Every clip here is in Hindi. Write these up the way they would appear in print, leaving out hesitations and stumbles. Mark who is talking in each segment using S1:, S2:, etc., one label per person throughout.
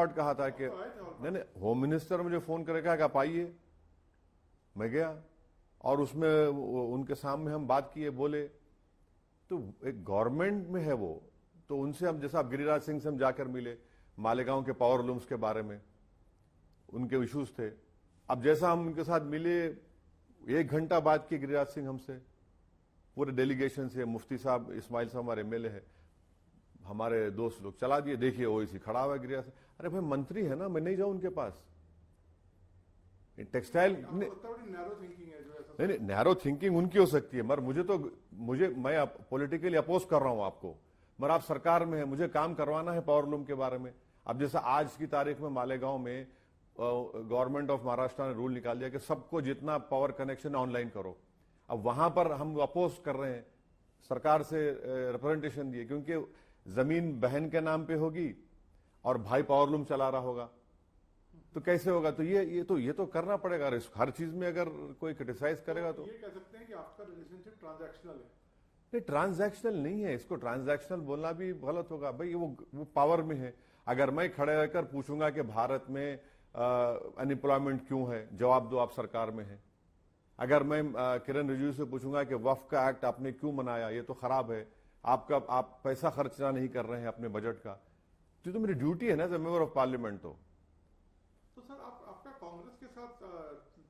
S1: कहा था कि नहीं, होम मिनिस्टर मुझे फोन करेगा कि आप आइए। मैं गया और उसमें उनके सामने हम बात किए, बोले। तो एक गवर्नमेंट में है वो, तो उनसे हम, जैसा आप गिरिराज सिंह से हम जाकर मिले, मालेगांव के पावर लूम्स के बारे में उनके इश्यूज थे। अब जैसा हम उनके साथ मिले, 1 घंटा बात की गिरिराज सिंह हमसे, पूरे डेलीगेशन से। मुफ्ती साहब, इस्माइल साहब हमारे एमएलए है, हमारे दोस्त लोग चला दिए। देखिए ओवैसी खड़ा हुआ है गिरिराज सिंह। अरे भाई मंत्री है ना, मैं नहीं जाऊं उनके पास। टेक्सटाइल नहीं, नैरो थिंकिंग उनकी हो सकती है, मगर मैं पॉलिटिकली अपोज कर रहा हूं आपको, मगर आप सरकार में है, मुझे काम करवाना है पावर लूम के बारे में। अब जैसा आज की तारीख में मालेगांव में गवर्नमेंट ऑफ महाराष्ट्र ने रूल निकाल दिया कि सबको जितना पावर कनेक्शन ऑनलाइन करो। अब वहां पर हम अपोज कर रहे हैं, सरकार से रिप्रेजेंटेशन दिए, क्योंकि जमीन बहन के नाम पे होगी और भाई पावर लूम चला रहा होगा, तो कैसे होगा? तो ये तो करना पड़ेगा। हर चीज में अगर कोई क्रिटिसाइज करेगा तो
S2: ये कह सकते हैं कि आपका रिलेशनशिप ट्रांजैक्शनल है।
S1: नहीं, ट्रांजैक्शनल नहीं है, इसको ट्रांजैक्शनल बोलना भी गलत होगा। भाई वो पावर में है। अगर मैं खड़े रहकर पूछूंगा कि भारत में अनएम्प्लॉयमेंट क्यों है, जवाब दो, आप सरकार में है। अगर मैं किरण रिजिजू से पूछूंगा कि वक्फ का एक्ट आपने क्यों बनाया, ये तो खराब है, आप पैसा खर्चना नहीं कर रहे हैं अपने बजट का, तो मेरी ड्यूटी है ना as a member of parliament.
S2: तो सर आपका कांग्रेस के साथ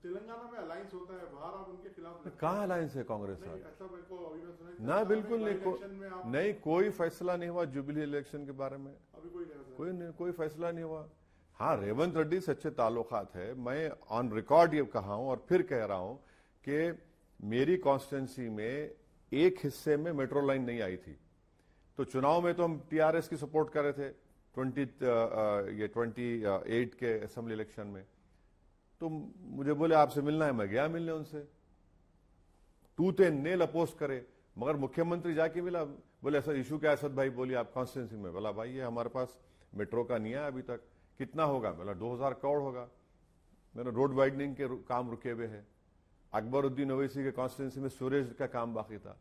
S2: तेलंगाना में अलायंस होता है, बाहर आप उनके खिलाफ
S1: कहाँ अलायंस है कांग्रेस साथ?
S2: ऐसा मेरे को अभी मैं सुना
S1: ना, बिल्कुल नहीं, कोई फैसला नहीं हुआ जुबिली इलेक्शन के बारे में।
S2: अभी
S1: कोई फैसला नहीं हुआ। हाँ, रेवंत रेड्डी से अच्छे ताल्लुकात है। मैं ऑन रिकॉर्ड ये कहा हूं और फिर कह रहा हूं कि मेरी कॉन्स्टिट्यूंसी में एक हिस्से में मेट्रो लाइन नहीं आई थी, तो चुनाव में तो हम टीआरएस की सपोर्ट कर रहे थे 28 के असेंबली इलेक्शन में। तो मुझे बोले आपसे मिलना है, मैं गया मिलने उनसे, टूथ एंड नेल अपोज करे। मगर मुख्यमंत्री जाके मिला, बोले ऐसा इशू क्या है असद भाई, बोलिए आप कॉन्स्टिट्यूंसी में। बोला भाई ये हमारे पास मेट्रो का नहीं है अभी तक, कितना होगा? बोला 2000 करोड़ होगा। मेरा रोड वाइडनिंग के काम रुके हुए हैं। अकबरुद्दीन ओवैसी के कॉन्स्टिट्यूंसी में सूरज का काम बाकी था।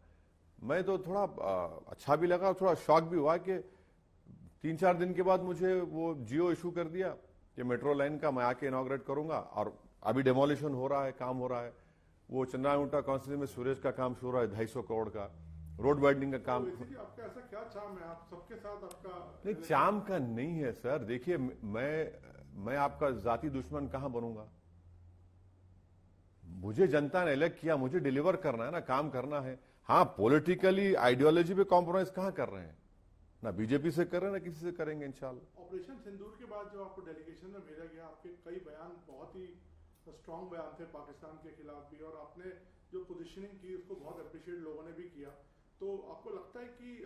S1: मैं तो थोड़ा अच्छा भी लगा, थोड़ा शॉक भी हुआ कि 3-4 दिन के बाद मुझे वो जियो इशू कर दिया कि मेट्रो लाइन का मैं आके इनॉग्रेट करूंगा, और अभी डेमोलिशन हो रहा है, काम हो रहा है। वो चंद्रागुंटा कॉन्स्टिट्यूंसी में सूरज का काम शुरू है, 250 करोड़ का रोड वाइडनिंग का काम।
S2: आपका ऐसा क्या चाम है, आप सबके साथ आपका?
S1: नहीं, चाम का नहीं है सर। देखिए, मैं आपका जाति दुश्मन कहां बनूंगा? मुझे जनता ने इलेक्ट किया, मुझे डिलीवर करना है ना, काम करना है। हाँ, पॉलिटिकली आइडियोलॉजी पे कॉम्प्रोमाइज कहां कर रहे हैं? ना बीजेपी से कर रहे हैं, ना किसी से करेंगे इंशाल्लाह।
S2: ऑपरेशन सिंदूर के बाद जो आपको डेलीगेशन में भेजा गया, आपके कई बयान बहुत ही स्ट्रांग बयान थे पाकिस्तान के खिलाफ भी, और आपने जो पोजीशनिंग की उसको बहुत अप्रिशिएट लोगों ने भी किया। तो आपको लगता है कि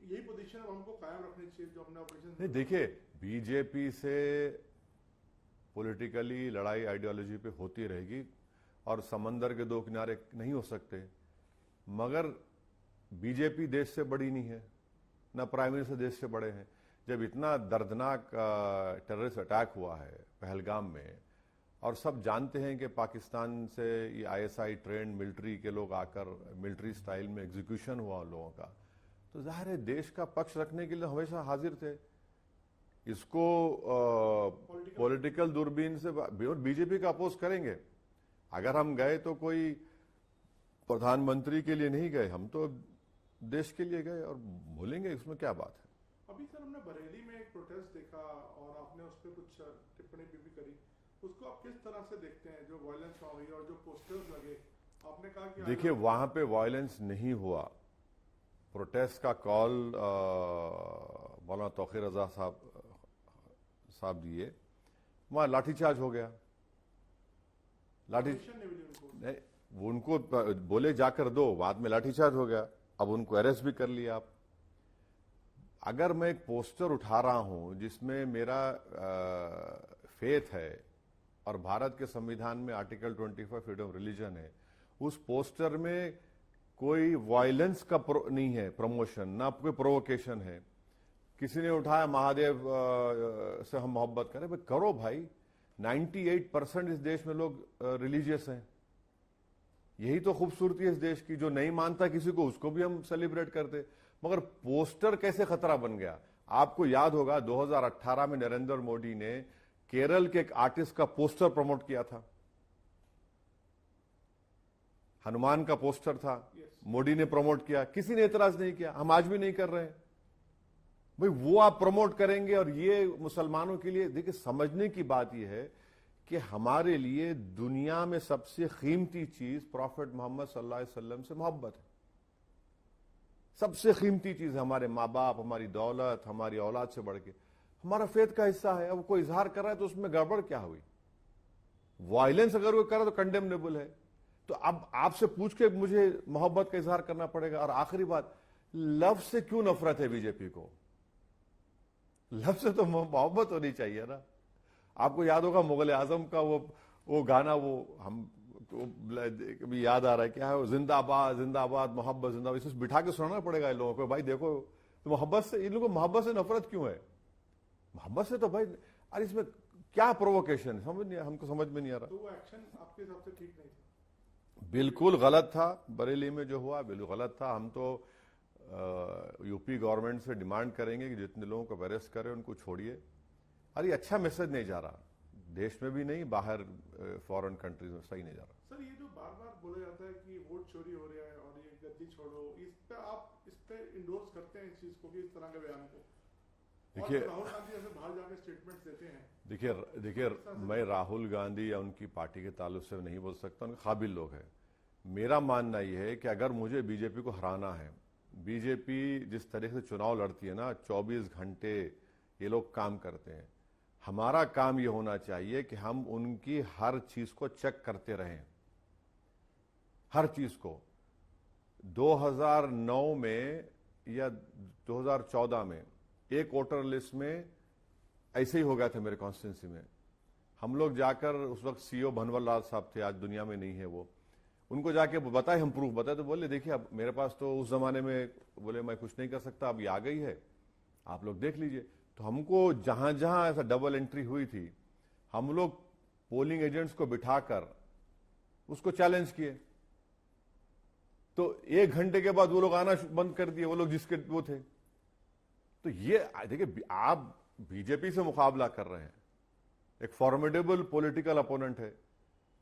S2: यही पोजीशन अब हमको कायम रखनी चाहिए जो हमने ऑपरेशन?
S1: नहीं, देखिए, बीजेपी से पॉलिटिकली लड़ाई आइडियोलॉजी पे होती रहेगी, और समंदर के दो किनारे नहीं हो सकते। मगर बीजेपी देश से बड़ी नहीं है, ना प्राइम मिनिस्टर देश से बड़े हैं। जब इतना दर्दनाक टेररिस्ट अटैक हुआ है पहलगाम में, और सब जानते हैं कि पाकिस्तान से ये आईएसआई ट्रेंड मिलिट्री के लोग आकर मिलिट्री स्टाइल में एग्जीक्यूशन हुआ उन लोगों का, तो जाहिर है देश का पक्ष रखने के लिए हमेशा हाजिर थे। इसको पॉलिटिकल दूरबीन से बीजेपी का अपोज करेंगे। अगर हम गए तो कोई प्रधानमंत्री के लिए नहीं गए, हम तो देश के लिए गए, और बोलेंगे इसमें क्या बात है।
S2: अभी सर हमने बरेली में एक प्रोटेस्ट देखा और आपने उस पर कुछ टिप्पणी भी करी, उसको आप किस तरह से देखते हैं? जो वायलेंस हुई और जो पोस्टर्स लगे, आपने कहा कि
S1: देखिए, वहां पे वायलेंस नहीं हुआ। प्रोटेस्ट का कॉल मौलाना तौकीर रजा साहब दिए, वहां लाठीचार्ज हो गया। नहीं, वो उनको बोले जाकर दो, बाद में लाठीचार्ज हो गया। अब उनको अरेस्ट भी कर लिया। आप अगर मैं एक पोस्टर उठा रहा हूं जिसमें मेरा फेथ है और भारत के संविधान में आर्टिकल 25 फ्रीडम ऑफ रिलीजन है, उस पोस्टर में कोई वायलेंस का नहीं है प्रमोशन, ना कोई प्रोवोकेशन है। किसी ने उठाया महादेव से हम मोहब्बत करें, भाई करो भाई। 98% इस देश में लोग रिलीजियस हैं। यही तो खूबसूरती है इस देश की। जो नहीं मानता किसी को, उसको भी हम सेलिब्रेट करते। मगर पोस्टर कैसे खतरा बन गया? आपको याद होगा 2018 में नरेंद्र मोदी ने केरल के एक आर्टिस्ट का पोस्टर प्रमोट किया था, हनुमान का पोस्टर था, मोदी ने प्रमोट किया, किसी ने इतराज नहीं किया। हम आज भी नहीं कर रहे हैं भाई, वो आप प्रमोट करेंगे। और ये मुसलमानों के लिए देखिए, समझने की बात यह है कि हमारे लिए दुनिया में सबसे कीमती चीज प्रॉफिट मोहम्मद सल्लल्लाहु अलैहि वसल्लम से मोहब्बत है। सबसे कीमती चीज है हमारे माँ बाप, हमारी दौलत, हमारी औलाद से बढ़ के हमारा फेथ का हिस्सा है। अब कोई इजहार कर रहा है तो उसमें गड़बड़ क्या हुई? वायलेंस अगर वो कर रहा है तो कंडेमनेबल है। तो अब आपसे पूछ के मुझे मोहब्बत का इजहार करना पड़ेगा। और आखिरी बात, लव से क्यों नफरत है बीजेपी को? लव से तो मोहब्बत होनी चाहिए ना। आपको याद होगा मुगल आजम का वो गाना, वो हम तो भी याद आ रहा है, क्या है वो, जिंदाबाद जिंदाबाद मोहब्बत जिंदाबाद। इसको बिठा के सुनाना पड़ेगा इन लोगों को, भाई देखो तो मोहब्बत से, इन लोगों को मोहब्बत से नफरत क्यों है? मोहब्बत से तो भाई, अरे इसमें क्या प्रोवोकेशन है, समझ नहीं, हमको समझ में नहीं आ रहा।
S2: तो वो एक्शन आपके हिसाब से ठीक नहीं था?
S1: बिल्कुल गलत था। बरेली में जो हुआ बिल्कुल गलत था। हम तो यूपी गवर्नमेंट से डिमांड करेंगे कि जितने लोगों को अरेस्ट करे उनको छोड़िए। अरे अच्छा मैसेज नहीं जा रहा, देश में भी नहीं, बाहर फॉरेन कंट्रीज में सही नहीं जा रहा।
S2: सर, ये जो बार बार बोला जाता है कि वोट चोरी हो रहा है और ये गद्दी छोड़ो, इस पे इंडोर्स करते हैं इस चीज को, कि इस तरह के बयान को?
S1: देखिए,
S2: राहुल गांधी ऐसे बाहर जाके स्टेटमेंट्स देते हैं।
S1: देखिए मैं राहुल गांधी या उनकी पार्टी के ताल्लुक से नहीं बोल सकता, उनके काबिल लोग हैं। मेरा मानना यह है कि अगर मुझे बीजेपी को हराना है, बीजेपी जिस तरह से चुनाव लड़ती है ना, 24 घंटे ये लोग काम करते हैं, हमारा काम ये होना चाहिए कि हम उनकी हर चीज को चेक करते रहें, हर चीज को। 2009 में या 2014 में एक वोटर लिस्ट में ऐसे ही हो गया था मेरे कॉन्स्टिट्यूंसी में। हम लोग जाकर, उस वक्त सीओ भनवरलाल साहब थे, आज दुनिया में नहीं है वो, उनको जाके बताए, हम प्रूफ बताए, तो बोले देखिए अब मेरे पास तो उस जमाने में, बोले मैं कुछ नहीं कर सकता, अब ये आ गई है, आप लोग देख लीजिए। तो हमको जहां जहां ऐसा डबल एंट्री हुई थी, हम लोग पोलिंग एजेंट्स को बिठाकर उसको चैलेंज किए। तो 1 घंटे के बाद वो लोग आना बंद कर दिए, वो लोग जिसके वो थे। तो ये देखिए, आप बीजेपी से मुकाबला कर रहे हैं, एक फॉर्मिडेबल पॉलिटिकल अपोनेंट है,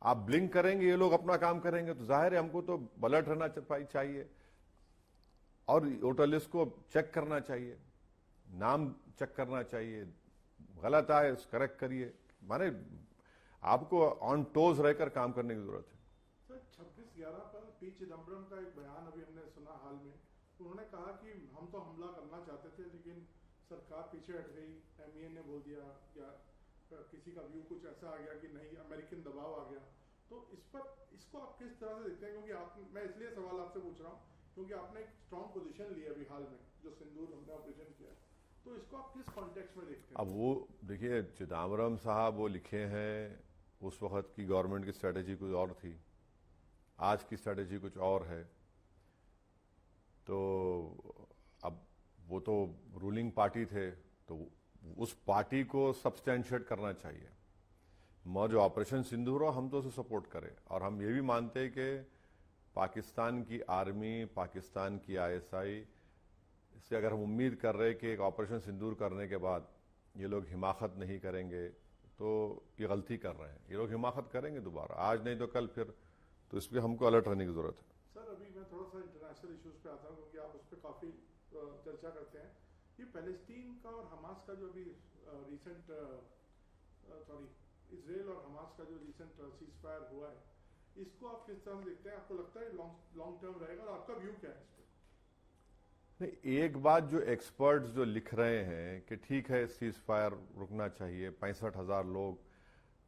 S1: आप ब्लिंक करेंगे, ये लोग अपना काम करेंगे, तो जाहिर है हमको तो अलर्ट रहना चाहिए और वोटर लिस्ट को चेक करना चाहिए, नाम चेक करना चाहिए, गलत आए करेक्ट करिए। माने आपको ऑन टोज रहकर काम करने की जरूरत है।
S2: सर, 26/11 पर पी चिदम्बरम का एक बयान अभी हमने सुना हाल में। उन्होंने कहा कि हम तो हमला करना चाहते थे लेकिन सरकार पीछे हट गई, एमईए ने बोल दिया, या किसी का व्यू कुछ ऐसा आ गया कि नहीं, अमेरिकन दबाव आ गया। तो इसको आप किस तरह से देखते हैं? क्योंकि मैं इसलिए सवाल आपसे पूछ रहा हूँ क्योंकि आपने एक स्ट्रॉन्ग पोजीशन ली है अभी हाल में, जो सिंदूर हमने ऑपरेशन किया, तो इसको आप किस कॉन्टेक्स्ट में देखते हैं?
S1: अब वो देखिए, चिदम्बरम साहब वो लिखे हैं, उस वक्त की गवर्नमेंट की स्ट्रेटेजी कुछ और थी, आज की स्ट्रेटेजी कुछ और है। तो अब वो तो रूलिंग पार्टी थे, तो उस पार्टी को सब्सटेंशिएट करना चाहिए। जो ऑपरेशन सिंदूर हो, हम तो उसे सपोर्ट करें, और हम ये भी मानते हैं कि पाकिस्तान की आर्मी, पाकिस्तान की आईएसआई से अगर हम उम्मीद कर रहे हैं कि एक ऑपरेशन सिंदूर करने के बाद ये लोग हिमाकत नहीं करेंगे, तो ये गलती कर रहे हैं। ये लोग हिमाकत करेंगे दोबारा, आज नहीं तो कल फिर, तो इस पर हमको अलर्ट रहने की जरूरत है।
S2: सर, अभी मैं थोड़ा सा इंटरनेशनल इश्यूज पे आता हूँ क्योंकि आप उस पर काफी चर्चा करते हैं। ये पैलेस्टीन का और हमास का जो अभी इजराइल और हमास का जो रिसेंट सीज फायर हुआ है, इसको आप किस तरह से देखते हैं? आपको लगता है लॉन्ग टर्म रहेगा, और आपका व्यू क्या है इस पर?
S1: नहीं, एक बात जो एक्सपर्ट्स जो लिख रहे हैं कि ठीक है सीज फायर रुकना चाहिए, 65,000 लोग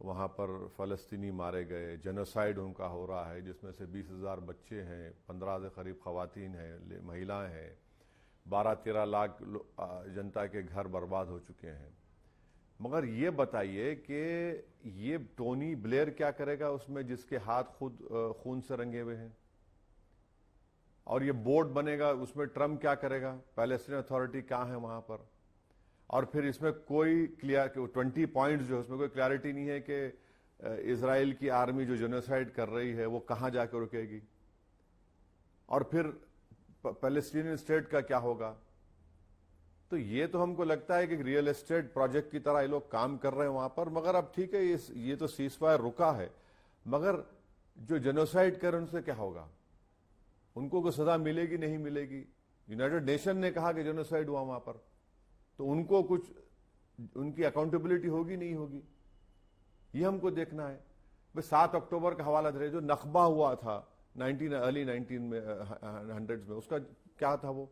S1: वहां पर फलस्तीनी मारे गए, जेनोसाइड उनका हो रहा है, जिसमें से 20,000 बच्चे हैं, 15 से करीब खवातीन हैं, महिलाएं हैं, 12-13 लाख जनता के घर बर्बाद हो चुके हैं। मगर ये बताइए कि ये टोनी ब्लेयर क्या करेगा उसमें, जिसके हाथ खुद खून से रंगे हुए हैं? और ये बोर्ड बनेगा, उसमें ट्रम्प क्या करेगा? पैलेस्टीन अथॉरिटी कहाँ है वहां पर? और फिर इसमें कोई 20 पॉइंट्स जो, उसमें कोई क्लैरिटी नहीं है कि इजराइल की आर्मी जो जेनोसाइड कर रही है वो कहां जाकर रुकेगी, और फिर पैलेस्टीनियन स्टेट का क्या होगा? तो ये तो हमको लगता है कि रियल एस्टेट प्रोजेक्ट की तरह ये लोग काम कर रहे हैं वहां पर। मगर अब ठीक है, ये तो सीजफायर रुका है, मगर जो जेनोसाइड कर उनसे क्या होगा? उनको कोई सजा मिलेगी नहीं मिलेगी? यूनाइटेड नेशन ने कहा कि जेनोसाइड हुआ वहां पर, तो उनको कुछ उनकी अकाउंटेबिलिटी होगी नहीं होगी, ये हमको देखना है। 7 अक्टूबर का हवाला दे, जो नखबा हुआ था अर्ली 1900 में, उसका क्या था? वो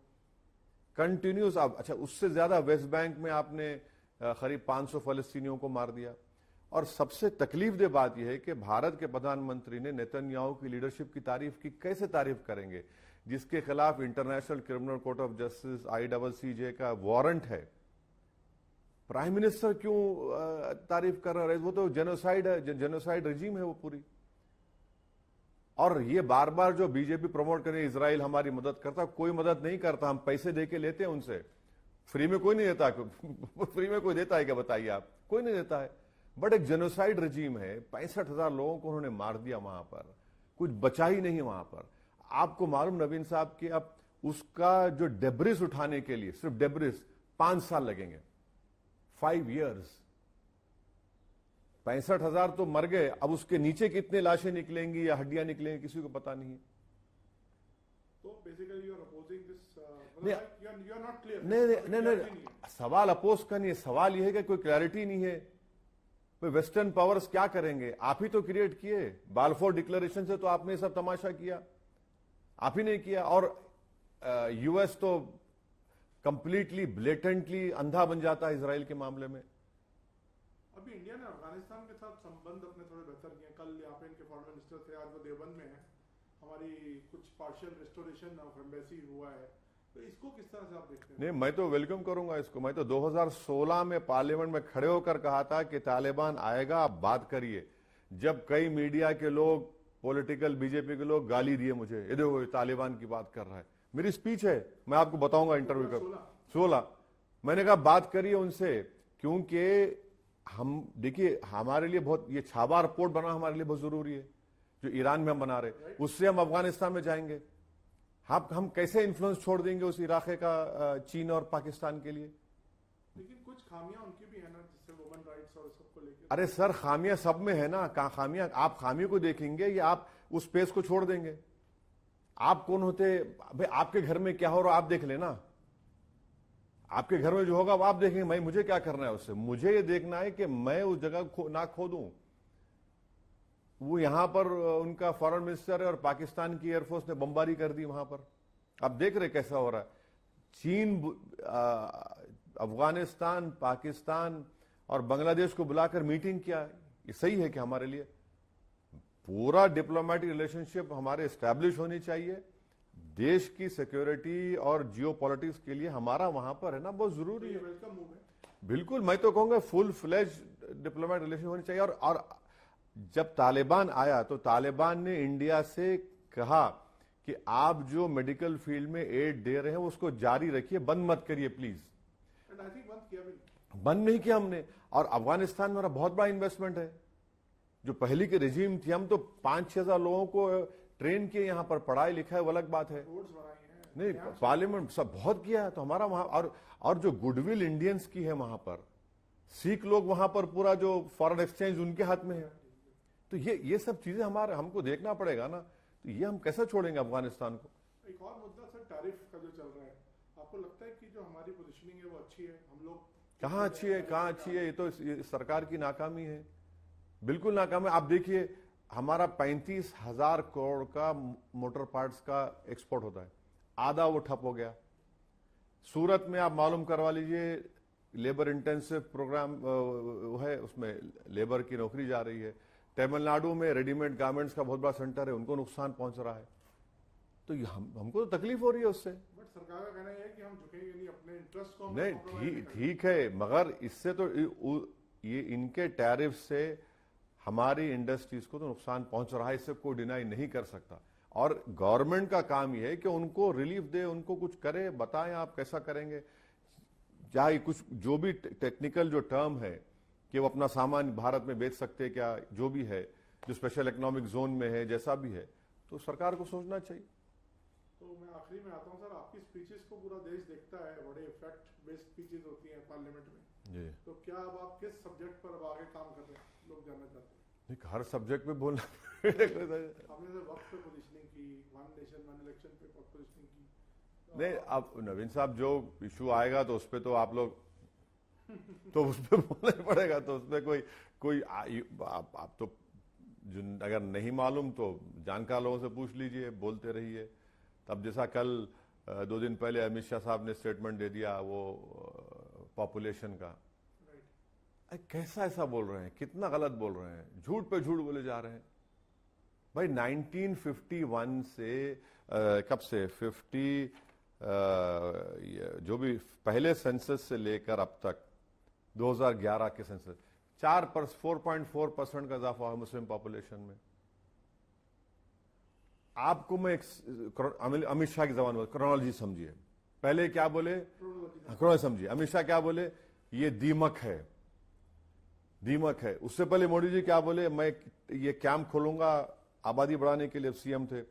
S1: कंटिन्यूस। अच्छा, उससे ज्यादा वेस्ट बैंक में आपने करीब 500 फलस्तीनियों को मार दिया। और सबसे तकलीफ दे बात यह है कि भारत के प्रधानमंत्री ने नेतन्याहू की लीडरशिप की तारीफ की। कैसे तारीफ करेंगे जिसके खिलाफ international criminal court of justice ICCJ का वारंट है? प्राइम मिनिस्टर क्यों तारीफ कर रहे हैं? वो तो जेनोसाइड है, जेनोसाइड रजीम है वो पूरी। और ये बार बार जो बीजेपी प्रमोट करे इजराइल हमारी मदद करता, कोई मदद नहीं करता, हम पैसे देके लेते हैं उनसे, फ्री में कोई नहीं देता। फ्री में कोई देता है क्या? बताइए आप, कोई नहीं देता है। बट एक जेनोसाइड रजीम है, 65,000 लोगों को उन्होंने मार दिया वहां पर, कुछ बचा ही नहीं वहां पर। आपको मालूम नवीन साहब कि अब उसका जो डेब्रिस उठाने के लिए, सिर्फ डेब्रिस 5 साल लगेंगे, 5 years। 65,000 तो मर गए, अब उसके नीचे कितने लाशें निकलेंगी या हड्डियां निकलेंगी किसी को पता नहीं है।
S2: तो basically you are opposing this,
S1: नहीं,
S2: यू आर नॉट क्लियर।
S1: नहीं, सवाल अपोज का नहीं है, सवाल यह है कि कोई क्लैरिटी नहीं है। वेस्टर्न पावर्स क्या करेंगे? आप ही तो क्रिएट किए, बालफोर डिक्लेरेशन से तो आपने सब तमाशा किया, आप ही नहीं किया। और यूएस तो कंप्लीटली ब्लेटेंटली अंधा बन जाता है इसराइल के मामले में।
S2: अभी इंडिया ने अफगानिस्तान के साथ संबंध अपने थोड़े बेहतर किए। कल यहाँ पे इनके फॉरेन मिनिस्टर थे, आज वो देवबंद में है। हमारी कुछ पार्शियल रिस्टोरेशन ऑफ एम्बेसी हुआ है, तो इसको किस तरह से आप देखते हैं?
S1: नहीं, मैं तो वेलकम करूंगा इसको। मैं तो 2016 में पार्लियामेंट में खड़े होकर कहा था कि तालिबान आएगा, आप बात करिए। जब कई मीडिया के लोग, पॉलिटिकल बीजेपी के लोग गाली दिए मुझे, ये देखो तालिबान की बात कर रहा है। मेरी स्पीच है, मैं आपको बताऊंगा इंटरव्यू कर 16। मैंने कहा बात करिए उनसे, क्योंकि हम देखिए हमारे लिए बहुत, ये छाबा रिपोर्ट बना हमारे लिए बहुत जरूरी है, जो ईरान में हम बना रहे, उससे हम अफगानिस्तान में जाएंगे। हम कैसे इन्फ्लुएंस छोड़ देंगे उस इलाके का चीन और पाकिस्तान के लिए?
S2: लेकिन कुछ खामियां उनकी भी है ना, जिससे वुमेन राइट्स और सबको लेकर।
S1: अरे सर, खामियां सब में है ना। कहां खामियां? आप खामियों को देखेंगे या आप उस स्पेस को छोड़ देंगे? आप कौन होते भाई? आपके घर में क्या हो रहा आप देख लेना, आपके घर में जो होगा वो आप देखेंगे। मैं, मुझे क्या करना है उससे? मुझे ये देखना है कि मैं उस जगह ना खो दूं। वो यहां पर उनका फॉरेन मिनिस्टर है और पाकिस्तान की एयरफोर्स ने बमबारी कर दी वहां पर। आप देख रहे कैसा हो रहा है। चीन अफगानिस्तान, पाकिस्तान और बांग्लादेश को बुलाकर मीटिंग किया। ये सही है कि हमारे लिए पूरा डिप्लोमेटिक रिलेशनशिप हमारे एस्टैब्लिश होनी चाहिए। देश की सिक्योरिटी और जियो पॉलिटिक्स के लिए हमारा वहां पर है ना बहुत जरूरी है।
S2: वेलकम मूव है।
S1: बिल्कुल, मैं तो कहूंगा फुल फ्लेज डिप्लोमेटिक रिलेशन होनी चाहिए। और जब तालिबान आया तो तालिबान ने इंडिया से कहा कि आप जो मेडिकल फील्ड में एड दे रहे हैं उसको जारी रखिए, बंद मत करिए प्लीज।
S2: एंड आई थिंक बंद किया भी नहीं।
S1: बंद नहीं किया हमने। और अफगानिस्तान में हमारा बहुत बड़ा इन्वेस्टमेंट है। जो पहली की रेजिम थी, हम तो 5-6 हजार लोगों को ट्रेन किए, यहां पर पढ़ाई लिखाई, वो अलग बात है।
S2: रोड्स बनाई हैं,
S1: नहीं, पार्लियामेंट सब बहुत किया है। तो हमारा वहां और जो गुडविल इंडियंस की है वहां पर, सिख लोग वहां पर, पूरा जो फॉरेन एक्सचेंज उनके हाथ में है। तो ये सब चीजें हमारे हमको देखना पड़ेगा ना। तो ये हम कैसे छोड़ेंगे अफगानिस्तान को?
S2: एक और मुद्दा सर, टैरिफ का जो चल रहा है, आपको लगता है कि जो हमारी पोजीशनिंग है वो अच्छी है? हम लोग
S1: कहाँ अच्छी है, कहाँ अच्छी है? ये तो सरकार की नाकामी है, बिल्कुल नाकामी है। आप देखिए, हमारा 35,000 करोड़ का मोटर पार्ट्स का एक्सपोर्ट होता है, आधा वो ठप हो गया। सूरत में आप मालूम करवा लीजिए, लेबर इंटेंसिव प्रोग्राम है, उसमें लेबर की नौकरी जा रही है। तमिलनाडु में रेडीमेड गारमेंट्स का बहुत बड़ा सेंटर है, उनको नुकसान पहुंच रहा है। तो हमको तो तकलीफ हो रही है उससे।
S2: बट सरकार का कहना है कि हम झुकेंगे नहीं, अपने इंटरेस्ट को
S1: नहीं, ठीक है, मगर इससे तो ये इनके टैरिफ से हमारी इंडस्ट्रीज को तो नुकसान पहुंच रहा है, इससे कोई डिनाई नहीं कर सकता। और गवर्नमेंट का काम यह है कि उनको रिलीफ दे, उनको कुछ करे, बताएं आप कैसा करेंगे। चाहे कुछ जो भी टेक्निकल जो टर्म है कि वो अपना सामान भारत में बेच सकते हैं क्या, जो भी है, जो स्पेशल इकोनॉमिक जोन में है, जैसा भी है, तो सरकार को सोचना चाहिए।
S2: तो मैं आखिरी में आता हूं सर, आपकी स्पीचेस को पूरा देश देखता है, बड़े इफेक्ट बेस्ड स्पीचेस होती हैं पार्लियामेंट में,
S1: जी
S2: तो क्या अब आप किस सब्जेक्ट पर अब आगे काम कर रहे हैं, लोग जानना चाहते हैं।
S1: नहीं, हर सब्जेक्ट पे बोलना
S2: हमने तो वक्त पे पोजीशनिंग की, वन नेशन वन इलेक्शन पे पोजीशनिंग की।
S1: नहीं, अब नवीन साहब जो इशू आएगा तो उस पर तो आप लोग तो उस पर बोलना ही पड़ेगा, तो उसमें कोई आप तो अगर नहीं मालूम तो जानकार लोगों से पूछ लीजिए, बोलते रहिए। तब जैसा कल 2 दिन पहले अमित शाह साहब ने स्टेटमेंट दे दिया वो पॉपुलेशन का, कैसा ऐसा बोल रहे हैं, कितना गलत बोल रहे हैं, झूठ पे झूठ बोले जा रहे हैं भाई। 1951 से कब से 50 जो भी पहले सेंसस से लेकर अब तक 2011 के सेंसस 4.4% का इजाफा हुआ मुस्लिम पॉपुलेशन में। आपको मैं अमित शाह की जबान में क्रोनोलॉजी समझिए, पहले क्या बोले, क्रोनोलॉजी समझिए। अमित शाह क्या बोले, ये दीमक है, दीमक है। उससे पहले मोदी जी क्या बोले, मैं ये कैंप खोलूंगा आबादी बढ़ाने के लिए, सीएम थे।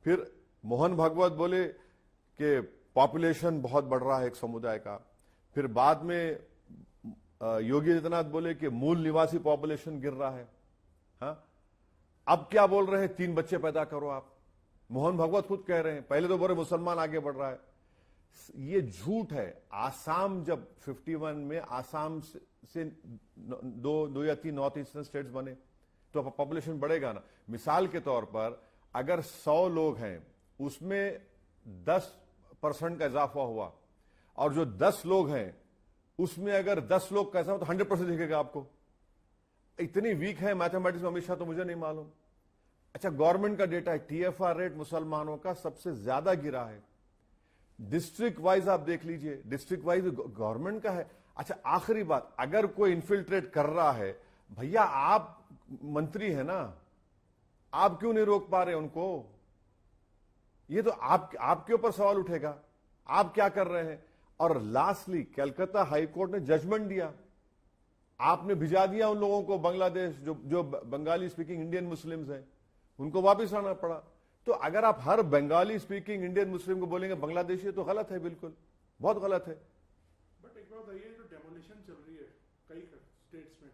S1: फिर मोहन भागवत बोले कि पॉपुलेशन बहुत बढ़ रहा है एक समुदाय का। फिर बाद में योगी आदित्यनाथ बोले कि मूल निवासी पॉपुलेशन गिर रहा है। हाँ, अब क्या बोल रहे हैं, 3 बच्चे पैदा करो आप। मोहन भागवत खुद कह रहे हैं, पहले तो बोले मुसलमान आगे बढ़ रहा है। ये झूठ है। आसाम जब 51 में आसाम से 2 या 3 नॉर्थ ईस्टर्न स्टेट्स बने तो पॉपुलेशन बढ़ेगा ना। मिसाल के तौर पर अगर 100 लोग हैं उसमें 10% का इजाफा हुआ, और जो 10 लोग हैं उसमें अगर 10 लोग कैसा हो तो 100% दिखेगा आपको। इतनी वीक है मैथमेटिक्स में अमित शाह, तो मुझे नहीं मालूम। अच्छा, गवर्नमेंट का डेटा है, टीएफआर रेट मुसलमानों का सबसे ज्यादा गिरा है। डिस्ट्रिक्ट वाइज आप देख लीजिए, डिस्ट्रिक्ट वाइज गवर्नमेंट का है। अच्छा, आखिरी बात, अगर कोई इन्फिल्ट्रेट कर रहा है, भैया आप मंत्री है ना, आप क्यों नहीं रोक पा रहे उनको? ये तो आपके ऊपर सवाल उठेगा, आप क्या कर रहे हैं। और लास्टली कलकत्ता हाईकोर्ट ने जजमेंट दिया, आपने भिजा दिया उन लोगों को बांग्लादेश, जो बंगाली स्पीकिंग इंडियन मुस्लिम्स हैं, उनको वापस आना पड़ा। तो अगर आप हर बंगाली स्पीकिंग इंडियन मुस्लिम को बोलेंगे बांग्लादेशी, तो गलत है, बिल्कुल बहुत गलत है।
S2: बट एक बात बताइए, जो डेमोलिशन चल रही है कई स्टेट्स में,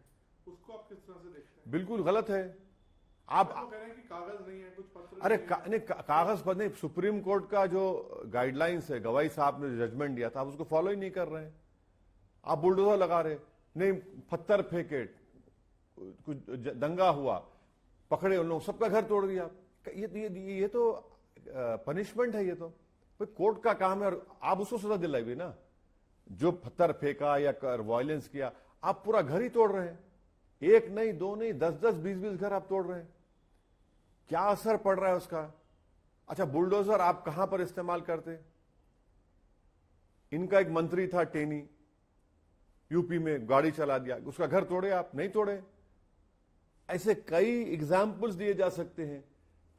S2: उसको आप किस तरह से देखते हैं?
S1: बिल्कुल गलत है। आप
S2: तो कह रहे हैं कि कागज नहीं है, कुछ पत्र
S1: अरे
S2: नहीं है।
S1: कागज पर नहीं, सुप्रीम कोर्ट का जो गाइडलाइंस है, गवाई साहब ने जो जजमेंट दिया था, आप उसको फॉलो ही नहीं कर रहे हैं। आप बुलडोजर लगा रहे, नहीं पत्थर फेंके, कुछ दंगा हुआ, पकड़े उन लोग, सबका घर तोड़ दिया। ये तो पनिशमेंट है। ये तो कोर्ट का काम है, और आप उसको सजा दिलाइए ना। जो पत्थर फेंका या वायलेंस किया, आप पूरा घर ही तोड़ रहे हैं। 1 नहीं, 2 नहीं, 10-10, 20-20 घर आप तोड़ रहे हैं। क्या असर पड़ रहा है उसका? अच्छा, बुलडोजर आप कहां पर इस्तेमाल करते? इनका एक मंत्री था टेनी, यूपी में गाड़ी चला दिया, उसका घर तोड़े आप? नहीं तोड़े। ऐसे कई एग्जाम्पल्स दिए जा सकते हैं।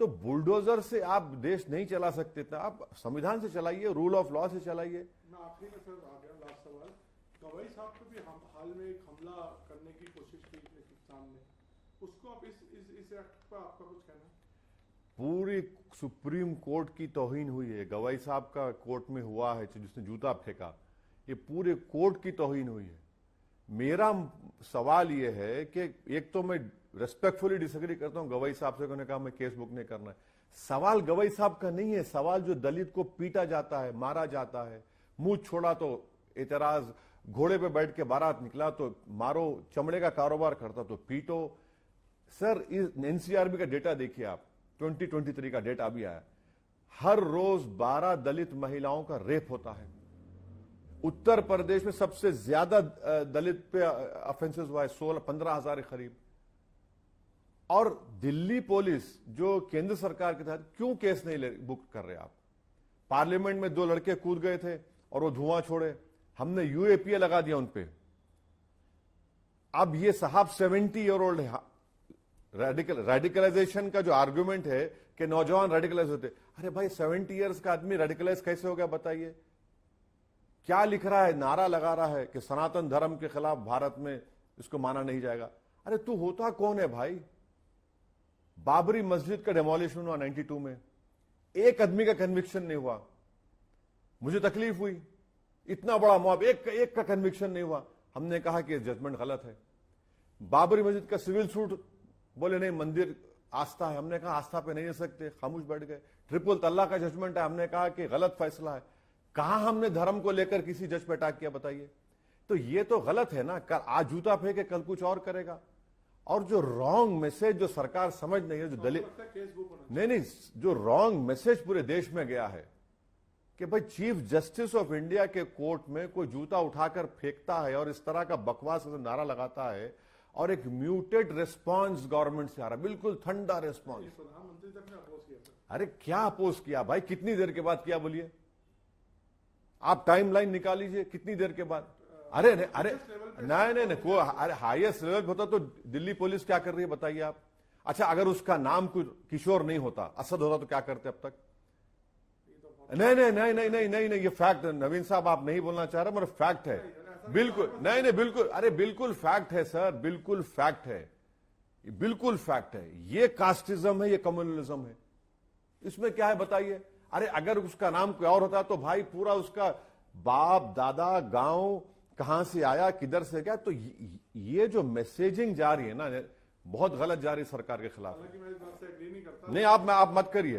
S1: तो बुलडोजर से आप देश नहीं चला सकते था, आप संविधान से चलाइए, रूल ऑफ लॉ से चलाइए।
S2: मैं आखिरी में सर आ गया, लास्ट सवाल। गवाई साहब को भी हाल में एक हमला करने की कोशिश की पाकिस्तान ने, उसको आप इस एक्ट पर आपका कुछ कहना?
S1: पूरी सुप्रीम कोर्ट की तौहीन हुई है। गवाई साहब का कोर्ट में हुआ है जिसने जूता फेंका, ये पूरे कोर्ट की तौहीन हुई है। मेरा सवाल यह है कि एक तो मैं रेस्पेक्टफुली डिसएग्री करता हूं, गवाई साहब से उन्होंने कहा मैं केस बुक नहीं करना है। सवाल गवाई साहब का नहीं है, सवाल जो दलित को पीटा जाता है, मारा जाता है, मुंह छोड़ा तो एतराज, घोड़े पे बैठ के बारात निकला तो मारो, चमड़े का कारोबार करता तो पीटो। सर, इस एनसीआरबी का डेटा देखिए आप, 2023 का डेटा अभी आया, हर रोज 12 दलित महिलाओं का रेप होता है। उत्तर प्रदेश में सबसे ज्यादा दलित पे ऑफेंसेस हुआ है, 15,000 के करीब। और दिल्ली पुलिस जो केंद्र सरकार के तहत क्यों केस नहीं बुक कर रहे आप? पार्लियामेंट में 2 लड़के कूद गए थे और वो धुआं छोड़े, हमने यूएपीए लगा दिया उन पे। अब ये साहब 70 ईयर ओल्ड है। रेडिकलाइजेशन का जो आर्गुमेंट है कि नौजवान रेडिकलाइज होते, अरे भाई 70 ईयर्स का आदमी रेडिकलाइज कैसे हो गया बताइए? क्या लिख रहा है? नारा लगा रहा है कि सनातन धर्म के खिलाफ भारत में इसको माना नहीं जाएगा। अरे तू होता कौन है भाई? बाबरी मस्जिद का डेमोलिशन हुआ 92 में, एक आदमी का कन्विक्शन नहीं हुआ। मुझे तकलीफ हुई, इतना बड़ा मॉब, एक का कन्विक्शन नहीं हुआ। हमने कहा कि जजमेंट गलत है। बाबरी मस्जिद का सिविल सूट, बोले नहीं मंदिर आस्था है। हमने कहा आस्था पे नहीं हो सकते, खामोश बैठ गए। ट्रिपल तलाक का जजमेंट है, हमने कहा कि गलत फैसला है। कहां हमने धर्म को लेकर किसी जज पे अटैक किया बताइए? तो ये तो गलत है ना। आज जूता फेंके कल कुछ और करेगा। और जो रॉन्ग मैसेज जो सरकार समझ नहीं है, जो दलित नहीं, जो रॉन्ग मैसेज पूरे देश में गया है कि भाई चीफ जस्टिस ऑफ इंडिया के कोर्ट में कोई जूता उठाकर फेंकता है और इस तरह का बकवास नारा लगाता है, और एक म्यूटेड रिस्पांस गवर्नमेंट से आ रहा, बिल्कुल ठंडा रिस्पांस।
S2: प्रधानमंत्री तक ने अपोज किया था।
S1: अरे क्या अपोज किया भाई? कितनी देर के बाद किया बोलिए? आप टाइमलाइन निकालीजिए, कितनी देर के बाद? अरे नहीं, को अरे हाईएस्ट लेवल पे होता तो दिल्ली पुलिस क्या कर रही है बताइए आप? अच्छा, अगर उसका नाम कुछ किशोर नहीं होता, असद होता, तो क्या करते अब तक? नहीं, ये फैक्ट। नवीन साहब आप नहीं बोलना चाह रहे, मगर फैक्ट है। बिल्कुल नहीं, बिल्कुल, अरे बिल्कुल फैक्ट है सर, बिल्कुल फैक्ट है, बिल्कुल फैक्ट है। ये कास्टिज्म है, ये कम्युनलिज्म है। इसमें क्या है बताइए? अरे अगर उसका नाम कोई और होता तो भाई पूरा उसका बाप दादा गांव कहां से आया, किधर से गया। तो ये जो मैसेजिंग जा रही है ना, बहुत गलत जा रही है सरकार के खिलाफ।
S2: हालांकि मैं इस बात से एग्री नहीं करता।
S1: नहीं, आप मत करिए।